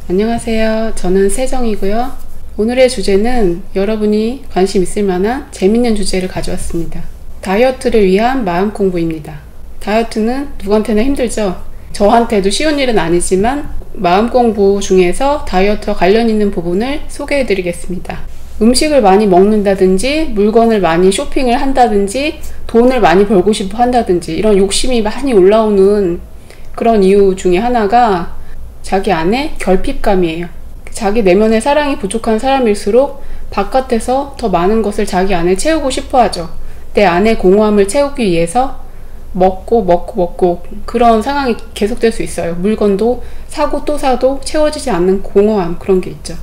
안녕하세요. 저는 세정이고요. 오늘의 주제는 여러분이 관심 있을 만한 재밌는 주제를 가져왔습니다. 다이어트를 위한 마음 공부입니다. 다이어트는 누구한테나 힘들죠? 저한테도 쉬운 일은 아니지만 마음 공부 중에서 다이어트와 관련 있는 부분을 소개해 드리겠습니다. 음식을 많이 먹는다든지 물건을 많이 쇼핑을 한다든지 돈을 많이 벌고 싶어 한다든지 이런 욕심이 많이 올라오는 그런 이유 중에 하나가 자기 안에 결핍감이에요. 자기 내면의 사랑이 부족한 사람일수록 바깥에서 더 많은 것을 자기 안에 채우고 싶어 하죠. 내 안의 공허함을 채우기 위해서 먹고 그런 상황이 계속될 수 있어요. 물건도 사고 또 사도 채워지지 않는 공허함, 그런 게 있죠.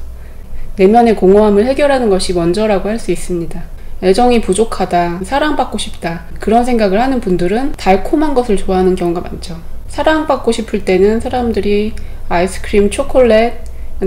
내면의 공허함을 해결하는 것이 먼저라고 할 수 있습니다. 애정이 부족하다, 사랑받고 싶다, 그런 생각을 하는 분들은 달콤한 것을 좋아하는 경우가 많죠. 사랑받고 싶을 때는 사람들이 아이스크림, 초콜릿,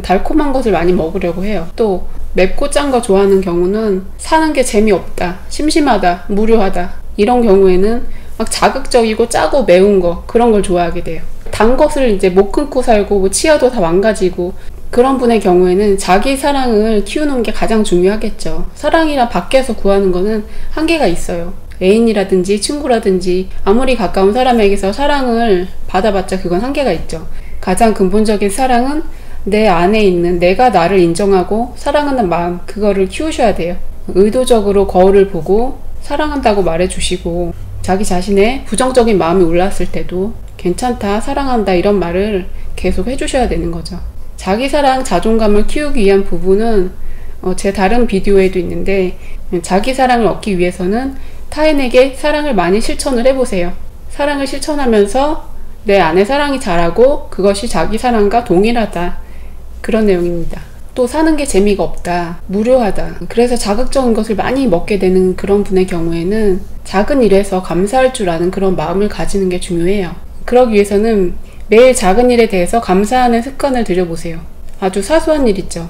달콤한 것을 많이 먹으려고 해요. 또 맵고 짠 거 좋아하는 경우는 사는 게 재미없다, 심심하다, 무료하다, 이런 경우에는 막 자극적이고 짜고 매운 거, 그런 걸 좋아하게 돼요. 단 것을 이제 못 끊고 살고 치아도 다 망가지고 그런 분의 경우에는 자기 사랑을 키우는 게 가장 중요하겠죠. 사랑이란 밖에서 구하는 거는 한계가 있어요. 애인이라든지 친구라든지 아무리 가까운 사람에게서 사랑을 받아봤자 그건 한계가 있죠. 가장 근본적인 사랑은 내 안에 있는 내가 나를 인정하고 사랑하는 마음, 그거를 키우셔야 돼요. 의도적으로 거울을 보고 사랑한다고 말해주시고 자기 자신의 부정적인 마음이 올랐을 때도 괜찮다, 사랑한다, 이런 말을 계속 해주셔야 되는 거죠. 자기 사랑, 자존감을 키우기 위한 부분은 제 다른 비디오에도 있는데, 자기 사랑을 얻기 위해서는 타인에게 사랑을 많이 실천을 해보세요. 사랑을 실천하면서 내 안에 사랑이 자라고 그것이 자기 사랑과 동일하다, 그런 내용입니다. 또 사는 게 재미가 없다, 무료하다, 그래서 자극적인 것을 많이 먹게 되는 그런 분의 경우에는 작은 일에서 감사할 줄 아는 그런 마음을 가지는 게 중요해요. 그러기 위해서는 매일 작은 일에 대해서 감사하는 습관을 들여보세요. 아주 사소한 일 있죠.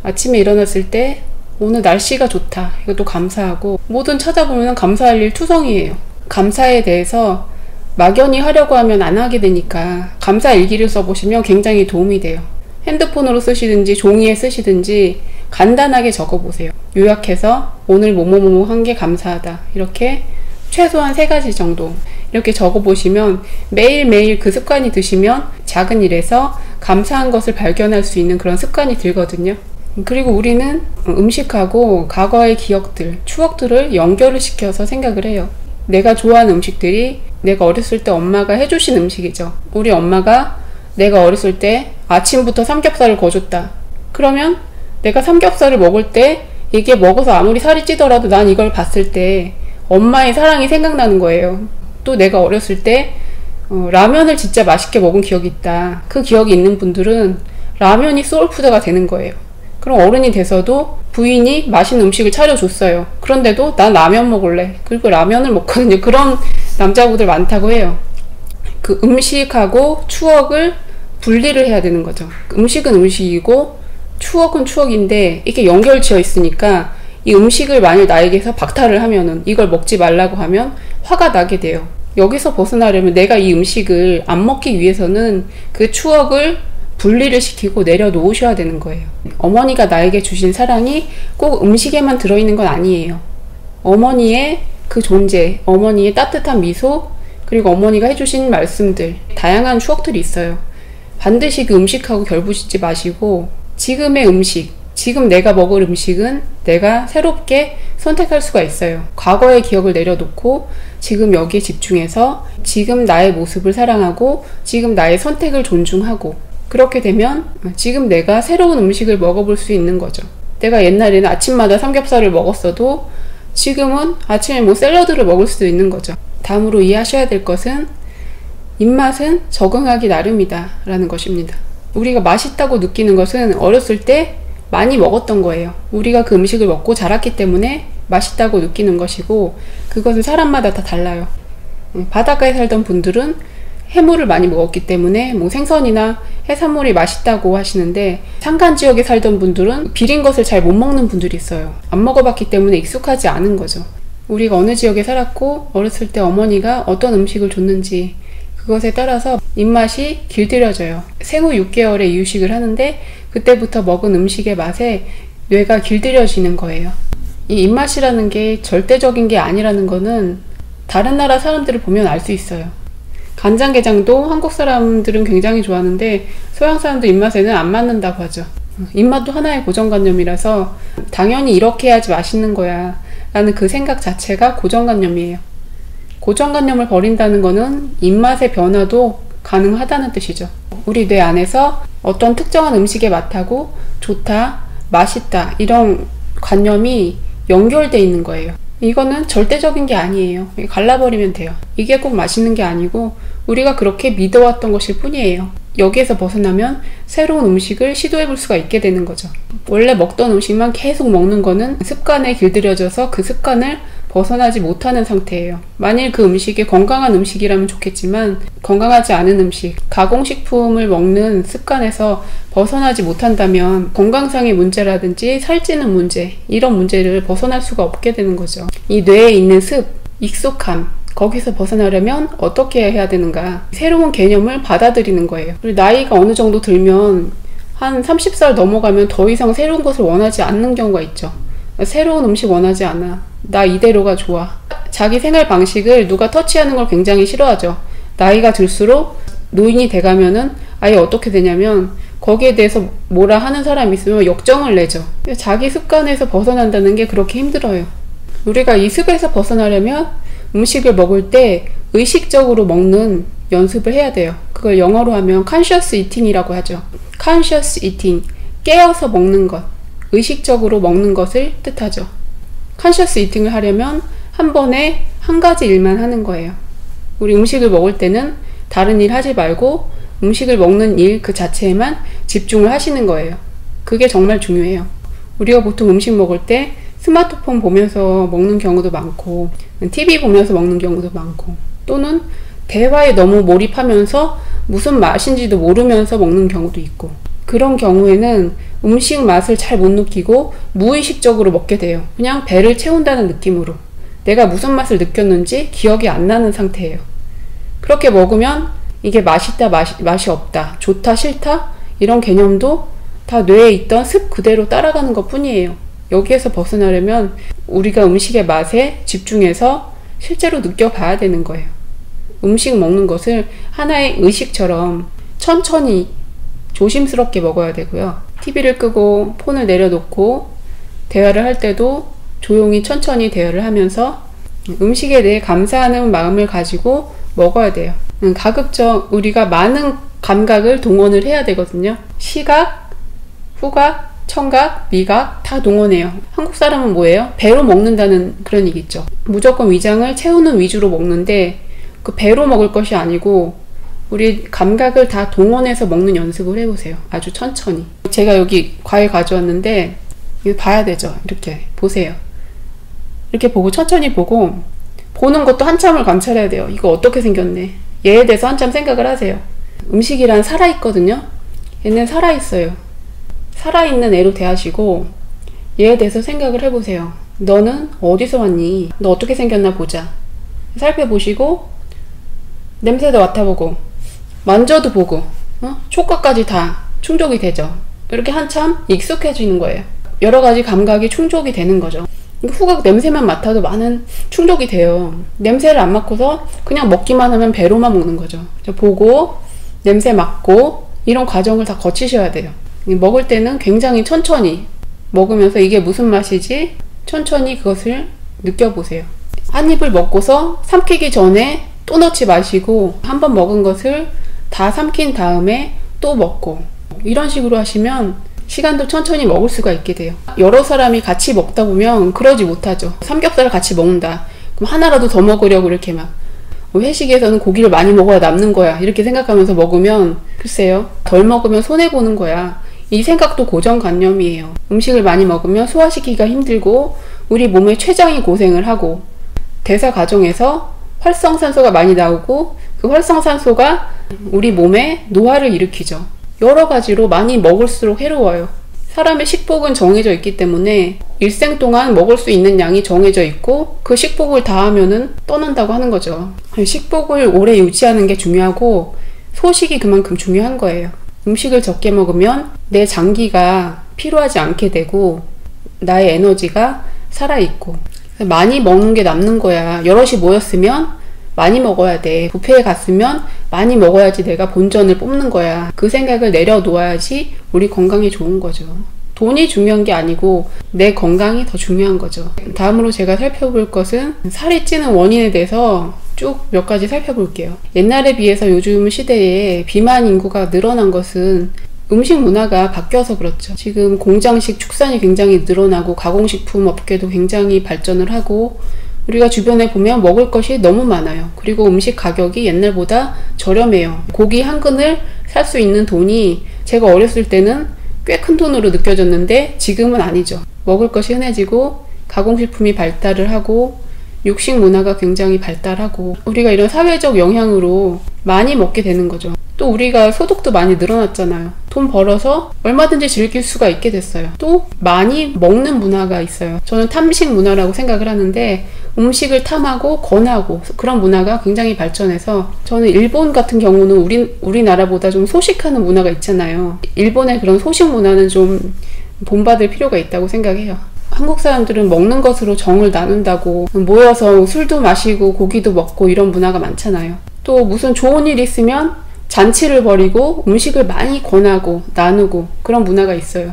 아침에 일어났을 때 오늘 날씨가 좋다, 이것도 감사하고, 뭐든 찾아보면 감사할 일 투성이에요. 감사에 대해서 막연히 하려고 하면 안 하게 되니까 감사 일기를 써보시면 굉장히 도움이 돼요. 핸드폰으로 쓰시든지 종이에 쓰시든지 간단하게 적어보세요. 요약해서 오늘 뭐뭐뭐 한 게 감사하다, 이렇게 최소한 3가지 정도 이렇게 적어보시면 매일매일 그 습관이 드시면 작은 일에서 감사한 것을 발견할 수 있는 그런 습관이 들거든요. 그리고 우리는 음식하고 과거의 기억들, 추억들을 연결을 시켜서 생각을 해요. 내가 좋아하는 음식들이 내가 어렸을 때 엄마가 해주신 음식이죠. 우리 엄마가 내가 어렸을 때 아침부터 삼겹살을 구워줬다. 그러면 내가 삼겹살을 먹을 때 이게 먹어서 아무리 살이 찌더라도 난 이걸 봤을 때 엄마의 사랑이 생각나는 거예요. 또 내가 어렸을 때 라면을 진짜 맛있게 먹은 기억이 있다. 그 기억이 있는 분들은 라면이 소울푸드가 되는 거예요. 그럼 어른이 돼서도 부인이 맛있는 음식을 차려줬어요. 그런데도 난 라면 먹을래, 그리고 라면을 먹거든요. 그런 남자분들 많다고 해요. 그 음식하고 추억을 분리를 해야 되는 거죠. 음식은 음식이고 추억은 추억인데 이게 연결지어 있으니까 이 음식을 만일 나에게서 박탈을 하면은, 이걸 먹지 말라고 하면 화가 나게 돼요. 여기서 벗어나려면 내가 이 음식을 안 먹기 위해서는 그 추억을 분리를 시키고 내려놓으셔야 되는 거예요. 어머니가 나에게 주신 사랑이 꼭 음식에만 들어있는 건 아니에요. 어머니의 그 존재, 어머니의 따뜻한 미소, 그리고 어머니가 해주신 말씀들, 다양한 추억들이 있어요. 반드시 그 음식하고 결부짓지 마시고 지금의 음식, 지금 내가 먹을 음식은 내가 새롭게 선택할 수가 있어요. 과거의 기억을 내려놓고 지금 여기에 집중해서 지금 나의 모습을 사랑하고 지금 나의 선택을 존중하고, 그렇게 되면 지금 내가 새로운 음식을 먹어볼 수 있는 거죠. 내가 옛날에는 아침마다 삼겹살을 먹었어도 지금은 아침에 뭐 샐러드를 먹을 수도 있는 거죠. 다음으로 이해하셔야 될 것은 입맛은 적응하기 나름이다 라는 것입니다. 우리가 맛있다고 느끼는 것은 어렸을 때 많이 먹었던 거예요. 우리가 그 음식을 먹고 자랐기 때문에 맛있다고 느끼는 것이고, 그것은 사람마다 다 달라요. 바닷가에 살던 분들은 해물을 많이 먹었기 때문에 뭐 생선이나 해산물이 맛있다고 하시는데, 산간 지역에 살던 분들은 비린 것을 잘 못 먹는 분들이 있어요. 안 먹어봤기 때문에 익숙하지 않은 거죠. 우리가 어느 지역에 살았고 어렸을 때 어머니가 어떤 음식을 줬는지 그것에 따라서 입맛이 길들여져요. 생후 6개월에 이유식을 하는데 그때부터 먹은 음식의 맛에 뇌가 길들여지는 거예요. 이 입맛이라는 게 절대적인 게 아니라는 거는 다른 나라 사람들을 보면 알 수 있어요. 간장게장도 한국 사람들은 굉장히 좋아하는데 서양 사람들 입맛에는 안 맞는다고 하죠. 입맛도 하나의 고정관념이라서 당연히 이렇게 해야지 맛있는 거야 라는 그 생각 자체가 고정관념이에요. 고정관념을 버린다는 거는 입맛의 변화도 가능하다는 뜻이죠. 우리 뇌 안에서 어떤 특정한 음식의 맛하고 좋다, 맛있다 이런 관념이 연결되어 있는 거예요. 이거는 절대적인 게 아니에요. 갈라버리면 돼요. 이게 꼭 맛있는 게 아니고 우리가 그렇게 믿어왔던 것일 뿐이에요. 여기에서 벗어나면 새로운 음식을 시도해 볼 수가 있게 되는 거죠. 원래 먹던 음식만 계속 먹는 거는 습관에 길들여져서 그 습관을 벗어나지 못하는 상태예요. 만일 그 음식이 건강한 음식이라면 좋겠지만 건강하지 않은 음식, 가공식품을 먹는 습관에서 벗어나지 못한다면 건강상의 문제라든지 살찌는 문제, 이런 문제를 벗어날 수가 없게 되는 거죠. 이 뇌에 있는 습, 익숙함, 거기서 벗어나려면 어떻게 해야 되는가? 새로운 개념을 받아들이는 거예요. 그리고 나이가 어느 정도 들면 한 30살 넘어가면 더 이상 새로운 것을 원하지 않는 경우가 있죠. 새로운 음식 원하지 않아. 나 이대로가 좋아. 자기 생활 방식을 누가 터치하는 걸 굉장히 싫어하죠. 나이가 들수록 노인이 돼가면은 아예 어떻게 되냐면 거기에 대해서 뭐라 하는 사람이 있으면 역정을 내죠. 자기 습관에서 벗어난다는 게 그렇게 힘들어요. 우리가 이 습에서 벗어나려면 음식을 먹을 때 의식적으로 먹는 연습을 해야 돼요. 그걸 영어로 하면 conscious eating이라고 하죠. conscious eating, 깨어서 먹는 것, 의식적으로 먹는 것을 뜻하죠. conscious eating을 하려면 한 번에 한 가지 일만 하는 거예요. 우리 음식을 먹을 때는 다른 일 하지 말고 음식을 먹는 일 그 자체에만 집중을 하시는 거예요. 그게 정말 중요해요. 우리가 보통 음식 먹을 때 스마트폰 보면서 먹는 경우도 많고 TV 보면서 먹는 경우도 많고 또는 대화에 너무 몰입하면서 무슨 맛인지도 모르면서 먹는 경우도 있고 그런 경우에는 음식 맛을 잘 못 느끼고 무의식적으로 먹게 돼요. 그냥 배를 채운다는 느낌으로 내가 무슨 맛을 느꼈는지 기억이 안 나는 상태예요. 그렇게 먹으면 이게 맛있다, 맛이 없다, 좋다, 싫다 이런 개념도 다 뇌에 있던 습 그대로 따라가는 것 뿐이에요. 여기에서 벗어나려면 우리가 음식의 맛에 집중해서 실제로 느껴봐야 되는 거예요. 음식 먹는 것을 하나의 의식처럼 천천히 조심스럽게 먹어야 되고요. TV를 끄고 폰을 내려놓고 대화를 할 때도 조용히 천천히 대화를 하면서 음식에 대해 감사하는 마음을 가지고 먹어야 돼요. 가급적 우리가 많은 감각을 동원을 해야 되거든요. 시각, 후각, 청각, 미각 다 동원해요. 한국 사람은 뭐예요? 배로 먹는다는 그런 얘기 있죠. 무조건 위장을 채우는 위주로 먹는데 그 배로 먹을 것이 아니고 우리 감각을 다 동원해서 먹는 연습을 해보세요. 아주 천천히. 제가 여기 과일 가져왔는데 이거 봐야 되죠. 이렇게 보세요. 이렇게 보고 천천히 보고 보는 것도 한참을 관찰해야 돼요. 이거 어떻게 생겼네. 얘에 대해서 한참 생각을 하세요. 음식이란 살아있거든요. 얘는 살아있어요. 살아있는 애로 대하시고 얘에 대해서 생각을 해보세요. 너는 어디서 왔니? 너 어떻게 생겼나 보자. 살펴보시고 냄새도 맡아보고 만져도 보고 촉각까지 다 충족이 되죠. 이렇게 한참 익숙해지는 거예요. 여러 가지 감각이 충족이 되는 거죠. 후각 냄새만 맡아도 많은 충족이 돼요. 냄새를 안 맡고서 그냥 먹기만 하면 배로만 먹는 거죠. 보고 냄새 맡고 이런 과정을 다 거치셔야 돼요. 먹을 때는 굉장히 천천히 먹으면서 이게 무슨 맛이지? 천천히 그것을 느껴보세요. 한 입을 먹고서 삼키기 전에 또 넣지 마시고 한 번 먹은 것을 다 삼킨 다음에 또 먹고 이런 식으로 하시면 시간도 천천히 먹을 수가 있게 돼요. 여러 사람이 같이 먹다 보면 그러지 못하죠. 삼겹살을 같이 먹는다. 그럼 하나라도 더 먹으려고 이렇게 막 회식에서는 고기를 많이 먹어야 남는 거야 이렇게 생각하면서 먹으면 글쎄요 덜 먹으면 손해보는 거야. 이 생각도 고정관념이에요. 음식을 많이 먹으면 소화시키기가 힘들고 우리 몸의 췌장이 고생을 하고 대사 과정에서 활성산소가 많이 나오고 그 활성산소가 우리 몸에 노화를 일으키죠. 여러 가지로 많이 먹을수록 해로워요. 사람의 식복은 정해져 있기 때문에 일생 동안 먹을 수 있는 양이 정해져 있고 그 식복을 다 하면은 떠난다고 하는 거죠. 식복을 오래 유지하는 게 중요하고 소식이 그만큼 중요한 거예요. 음식을 적게 먹으면 내 장기가 피로하지 않게 되고 나의 에너지가 살아있고, 많이 먹는 게 남는 거야. 여럿이 모였으면 많이 먹어야 돼. 뷔페에 갔으면 많이 먹어야지 내가 본전을 뽑는 거야. 그 생각을 내려놓아야지 우리 건강에 좋은 거죠. 돈이 중요한 게 아니고 내 건강이 더 중요한 거죠. 다음으로 제가 살펴볼 것은 살이 찌는 원인에 대해서 쭉 몇 가지 살펴볼게요. 옛날에 비해서 요즘 시대에 비만 인구가 늘어난 것은 음식 문화가 바뀌어서 그렇죠. 지금 공장식 축산이 굉장히 늘어나고 가공식품 업계도 굉장히 발전을 하고 우리가 주변에 보면 먹을 것이 너무 많아요. 그리고 음식 가격이 옛날보다 저렴해요. 고기 한 근을 살 수 있는 돈이 제가 어렸을 때는 꽤 큰 돈으로 느껴졌는데 지금은 아니죠. 먹을 것이 흔해지고 가공식품이 발달을 하고 육식 문화가 굉장히 발달하고 우리가 이런 사회적 영향으로 많이 먹게 되는 거죠. 또 우리가 소득도 많이 늘어났잖아요. 돈 벌어서 얼마든지 즐길 수가 있게 됐어요. 또 많이 먹는 문화가 있어요. 저는 탐식 문화라고 생각을 하는데 음식을 탐하고 권하고 그런 문화가 굉장히 발전해서 저는 일본 같은 경우는 우리나라보다 좀 소식하는 문화가 있잖아요. 일본의 그런 소식 문화는 좀 본받을 필요가 있다고 생각해요. 한국 사람들은 먹는 것으로 정을 나눈다고 모여서 술도 마시고 고기도 먹고 이런 문화가 많잖아요. 또 무슨 좋은 일 있으면 잔치를 벌이고 음식을 많이 권하고 나누고 그런 문화가 있어요.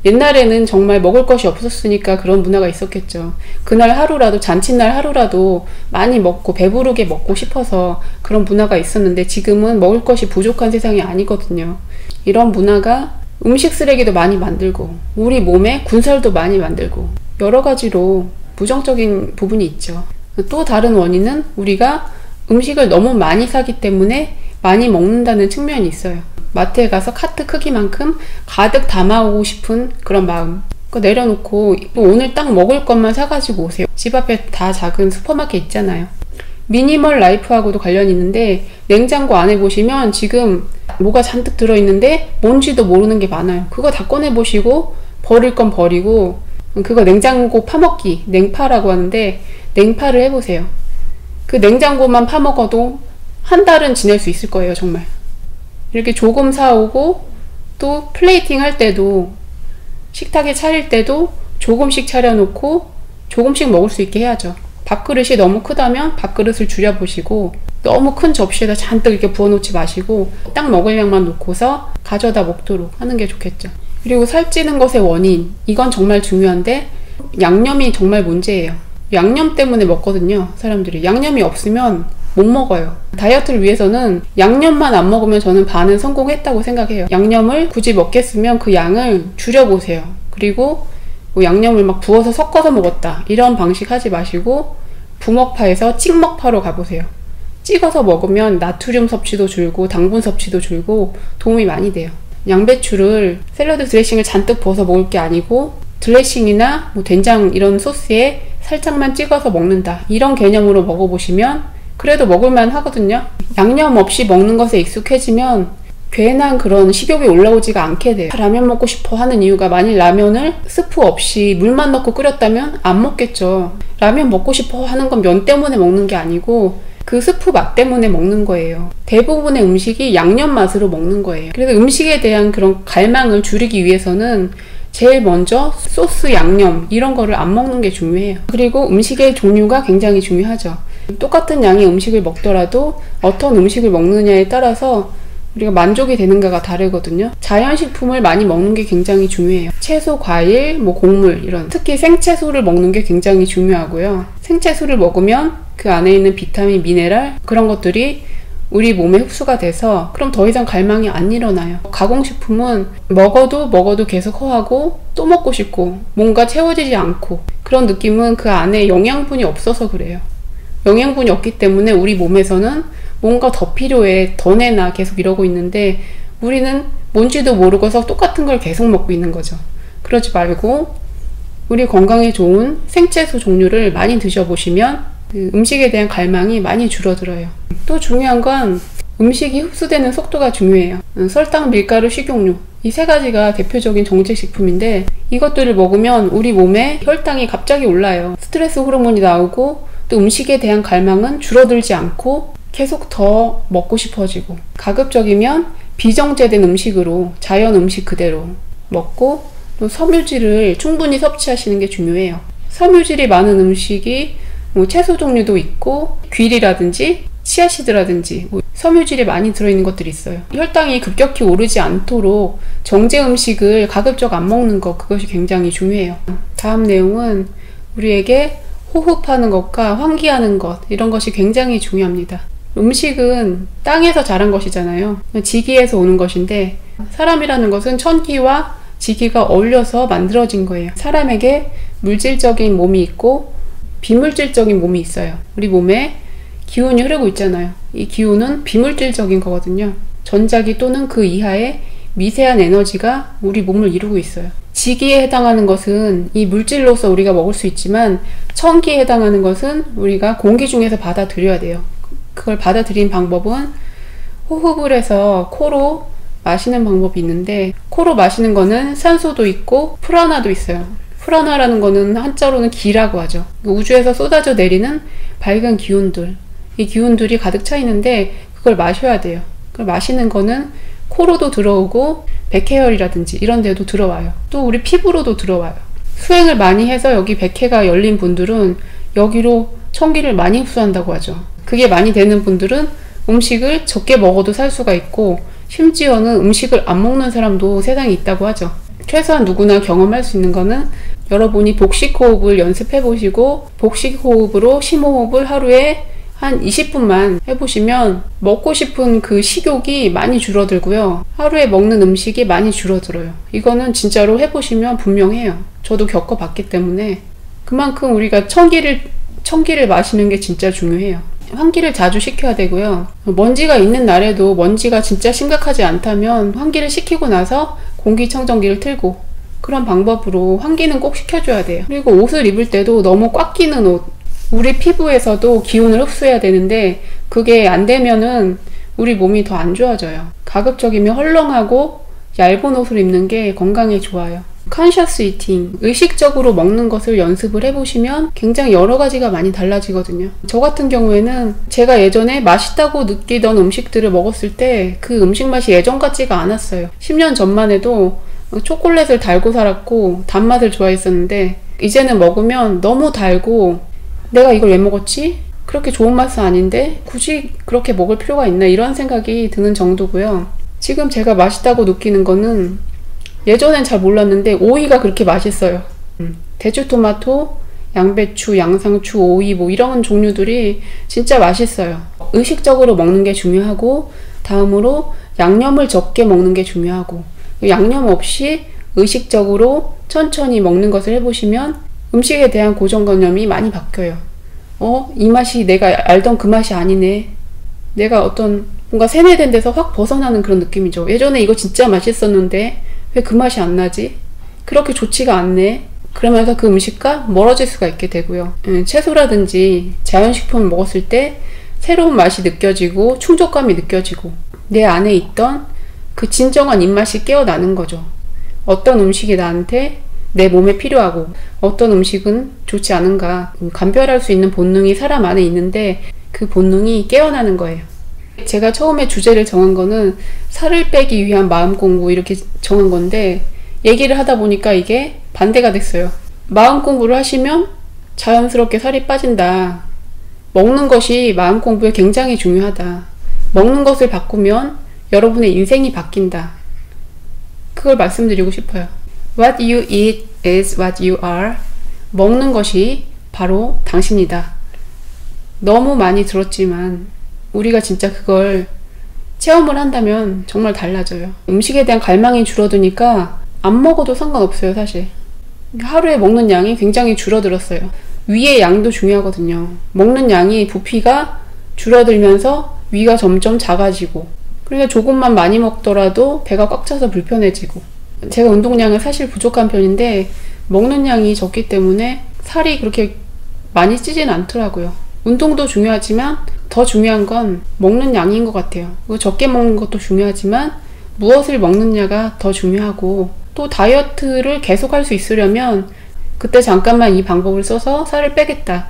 옛날에는 정말 먹을 것이 없었으니까 그런 문화가 있었겠죠. 그날 하루라도, 잔칫날 하루라도 많이 먹고 배부르게 먹고 싶어서 그런 문화가 있었는데 지금은 먹을 것이 부족한 세상이 아니거든요. 이런 문화가 음식 쓰레기도 많이 만들고 우리 몸에 군살도 많이 만들고 여러 가지로 부정적인 부분이 있죠. 또 다른 원인은 우리가 음식을 너무 많이 사기 때문에 많이 먹는다는 측면이 있어요. 마트에 가서 카트 크기만큼 가득 담아오고 싶은 그런 마음. 그거 내려놓고 오늘 딱 먹을 것만 사가지고 오세요. 집 앞에 다 작은 슈퍼마켓 있잖아요. 미니멀 라이프하고도 관련이 있는데 냉장고 안에 보시면 지금 뭐가 잔뜩 들어있는데 뭔지도 모르는 게 많아요. 그거 다 꺼내보시고 버릴 건 버리고 그거 냉장고 파먹기, 냉파라고 하는데 냉파를 해보세요. 그 냉장고만 파먹어도 한 달은 지낼 수 있을 거예요. 정말 이렇게 조금 사오고 또 플레이팅 할 때도 식탁에 차릴 때도 조금씩 차려놓고 조금씩 먹을 수 있게 해야죠. 밥그릇이 너무 크다면 밥그릇을 줄여보시고 너무 큰 접시에다 잔뜩 이렇게 부어놓지 마시고 딱 먹을 양만 놓고서 가져다 먹도록 하는 게 좋겠죠. 그리고 살찌는 것의 원인, 이건 정말 중요한데 양념이 정말 문제예요. 양념 때문에 먹거든요. 사람들이 양념이 없으면 못 먹어요. 다이어트를 위해서는 양념만 안 먹으면 저는 반은 성공했다고 생각해요. 양념을 굳이 먹겠으면 그 양을 줄여보세요. 그리고 뭐 양념을 막 부어서 섞어서 먹었다 이런 방식 하지 마시고 부먹파에서 찍먹파로 가보세요. 찍어서 먹으면 나트륨 섭취도 줄고 당분 섭취도 줄고 도움이 많이 돼요. 양배추를 샐러드 드레싱을 잔뜩 부어서 먹을 게 아니고 드레싱이나 뭐 된장 이런 소스에 살짝만 찍어서 먹는다 이런 개념으로 먹어보시면 그래도 먹을만 하거든요. 양념 없이 먹는 것에 익숙해지면 괜한 그런 식욕이 올라오지가 않게 돼요. 라면 먹고 싶어 하는 이유가 만일 라면을 스프 없이 물만 넣고 끓였다면 안 먹겠죠. 라면 먹고 싶어 하는 건 면 때문에 먹는 게 아니고 그 스프 맛 때문에 먹는 거예요. 대부분의 음식이 양념 맛으로 먹는 거예요. 그래서 음식에 대한 그런 갈망을 줄이기 위해서는 제일 먼저 소스, 양념 이런 거를 안 먹는 게 중요해요. 그리고 음식의 종류가 굉장히 중요하죠. 똑같은 양의 음식을 먹더라도 어떤 음식을 먹느냐에 따라서 우리가 만족이 되는가가 다르거든요. 자연식품을 많이 먹는 게 굉장히 중요해요. 채소, 과일, 뭐 곡물 이런 특히 생채소를 먹는 게 굉장히 중요하고요. 생채소를 먹으면 그 안에 있는 비타민, 미네랄 그런 것들이 우리 몸에 흡수가 돼서 그럼 더 이상 갈망이 안 일어나요. 가공식품은 먹어도 계속 허하고 또 먹고 싶고 뭔가 채워지지 않고 그런 느낌은 그 안에 영양분이 없어서 그래요. 영양분이 없기 때문에 우리 몸에서는 뭔가 더 필요해, 더 내나 계속 이러고 있는데 우리는 뭔지도 모르고서 똑같은 걸 계속 먹고 있는 거죠. 그러지 말고 우리 건강에 좋은 생채소 종류를 많이 드셔보시면 그 음식에 대한 갈망이 많이 줄어들어요. 또 중요한 건 음식이 흡수되는 속도가 중요해요. 설탕, 밀가루, 식용유 이 세 가지가 대표적인 정제식품인데 이것들을 먹으면 우리 몸에 혈당이 갑자기 올라요. 스트레스 호르몬이 나오고 또 음식에 대한 갈망은 줄어들지 않고 계속 더 먹고 싶어지고, 가급적이면 비정제된 음식으로 자연 음식 그대로 먹고 또 섬유질을 충분히 섭취하시는 게 중요해요. 섬유질이 많은 음식이 채소 종류도 있고 귀리라든지 치아씨드라든지 섬유질이 많이 들어있는 것들이 있어요. 혈당이 급격히 오르지 않도록 정제 음식을 가급적 안 먹는 것, 그것이 굉장히 중요해요. 다음 내용은 우리에게 호흡하는 것과 환기하는 것, 이런 것이 굉장히 중요합니다. 음식은 땅에서 자란 것이잖아요. 지기에서 오는 것인데 사람이라는 것은 천기와 지기가 어울려서 만들어진 거예요. 사람에게 물질적인 몸이 있고 비물질적인 몸이 있어요. 우리 몸에 기운이 흐르고 있잖아요. 이 기운은 비물질적인 거거든요. 전자기 또는 그 이하의 미세한 에너지가 우리 몸을 이루고 있어요. 지기에 해당하는 것은 이 물질로서 우리가 먹을 수 있지만 천기에 해당하는 것은 우리가 공기 중에서 받아들여야 돼요. 그걸 받아들인 방법은 호흡을 해서 코로 마시는 방법이 있는데, 코로 마시는 거는 산소도 있고 프라나도 있어요. 프라나라는 거는 한자로는 기라고 하죠. 우주에서 쏟아져 내리는 밝은 기운들, 이 기운들이 가득 차 있는데 그걸 마셔야 돼요. 그걸 마시는 거는 코로도 들어오고 백회열이라든지 이런 데도 들어와요. 또 우리 피부로도 들어와요. 수행을 많이 해서 여기 백회가 열린 분들은 여기로 천기를 많이 흡수한다고 하죠. 그게 많이 되는 분들은 음식을 적게 먹어도 살 수가 있고, 심지어는 음식을 안 먹는 사람도 세상에 있다고 하죠. 최소한 누구나 경험할 수 있는 거는 여러분이 복식호흡을 연습해 보시고 복식호흡으로 심호흡을 하루에 한 20분만 해보시면 먹고 싶은 그 식욕이 많이 줄어들고요. 하루에 먹는 음식이 많이 줄어들어요. 이거는 진짜로 해보시면 분명해요. 저도 겪어봤기 때문에. 그만큼 우리가 천기를 마시는 게 진짜 중요해요. 환기를 자주 시켜야 되고요. 먼지가 있는 날에도 먼지가 진짜 심각하지 않다면 환기를 시키고 나서 공기청정기를 틀고, 그런 방법으로 환기는 꼭 시켜줘야 돼요. 그리고 옷을 입을 때도 너무 꽉 끼는 옷, 우리 피부에서도 기운을 흡수해야 되는데 그게 안 되면은 우리 몸이 더 안 좋아져요. 가급적이면 헐렁하고 얇은 옷을 입는 게 건강에 좋아요. 컨셔스 이팅, 의식적으로 먹는 것을 연습을 해보시면 굉장히 여러 가지가 많이 달라지거든요. 저 같은 경우에는 제가 예전에 맛있다고 느끼던 음식들을 먹었을 때 그 음식 맛이 예전 같지가 않았어요. 10년 전만 해도 초콜릿을 달고 살았고 단맛을 좋아했었는데 이제는 먹으면 너무 달고 내가 이걸 왜 먹었지? 그렇게 좋은 맛은 아닌데 굳이 그렇게 먹을 필요가 있나, 이런 생각이 드는 정도고요. 지금 제가 맛있다고 느끼는 거는 예전엔 잘 몰랐는데 오이가 그렇게 맛있어요. 대추토마토, 양배추, 양상추, 오이 뭐 이런 종류들이 진짜 맛있어요. 의식적으로 먹는 게 중요하고, 다음으로 양념을 적게 먹는 게 중요하고, 양념 없이 의식적으로 천천히 먹는 것을 해보시면 음식에 대한 고정관념이 많이 바뀌어요. 이 맛이 내가 알던 그 맛이 아니네. 내가 어떤 뭔가 세뇌된 데서 확 벗어나는 그런 느낌이죠. 예전에 이거 진짜 맛있었는데 왜 그 맛이 안 나지? 그렇게 좋지가 않네. 그러면서 그 음식과 멀어질 수가 있게 되고요. 채소라든지 자연식품을 먹었을 때 새로운 맛이 느껴지고 충족감이 느껴지고 내 안에 있던 그 진정한 입맛이 깨어나는 거죠. 어떤 음식이 나한테 내 몸에 필요하고 어떤 음식은 좋지 않은가 감별할 수 있는 본능이 사람 안에 있는데 그 본능이 깨어나는 거예요. 제가 처음에 주제를 정한 거는 살을 빼기 위한 마음 공부 이렇게 정한 건데, 얘기를 하다 보니까 이게 반대가 됐어요. 마음 공부를 하시면 자연스럽게 살이 빠진다. 먹는 것이 마음 공부에 굉장히 중요하다. 먹는 것을 바꾸면 여러분의 인생이 바뀐다. 그걸 말씀드리고 싶어요. What you eat is what you are. 먹는 것이 바로 당신이다. 너무 많이 들었지만 우리가 진짜 그걸 체험을 한다면 정말 달라져요. 음식에 대한 갈망이 줄어드니까 안 먹어도 상관없어요, 사실. 하루에 먹는 양이 굉장히 줄어들었어요. 위의 양도 중요하거든요. 먹는 양이 부피가 줄어들면서 위가 점점 작아지고, 그러니까 조금만 많이 먹더라도 배가 꽉 차서 불편해지고. 제가 운동량은 사실 부족한 편인데 먹는 양이 적기 때문에 살이 그렇게 많이 찌진 않더라고요. 운동도 중요하지만 더 중요한 건 먹는 양인 것 같아요. 적게 먹는 것도 중요하지만 무엇을 먹느냐가 더 중요하고, 또 다이어트를 계속할 수 있으려면 그때 잠깐만 이 방법을 써서 살을 빼겠다,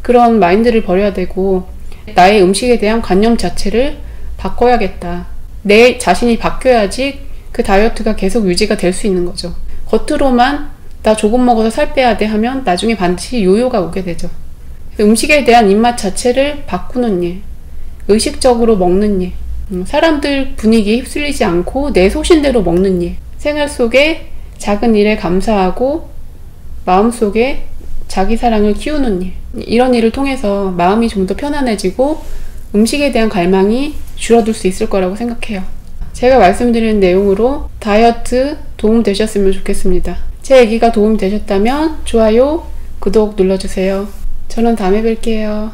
그런 마인드를 버려야 되고, 나의 음식에 대한 관념 자체를 바꿔야겠다. 내 자신이 바뀌어야지 그 다이어트가 계속 유지가 될 수 있는 거죠. 겉으로만 나 조금 먹어서 살 빼야 돼 하면 나중에 반드시 요요가 오게 되죠. 음식에 대한 입맛 자체를 바꾸는 일, 의식적으로 먹는 일, 사람들 분위기에 휩쓸리지 않고 내 소신대로 먹는 일, 생활 속에 작은 일에 감사하고 마음속에 자기 사랑을 키우는 일, 이런 일을 통해서 마음이 좀 더 편안해지고 음식에 대한 갈망이 줄어들 수 있을 거라고 생각해요. 제가 말씀드리는 내용으로 다이어트 도움 되셨으면 좋겠습니다. 제 얘기가 도움이 되셨다면 좋아요, 구독 눌러주세요. 저는 다음에 뵐게요.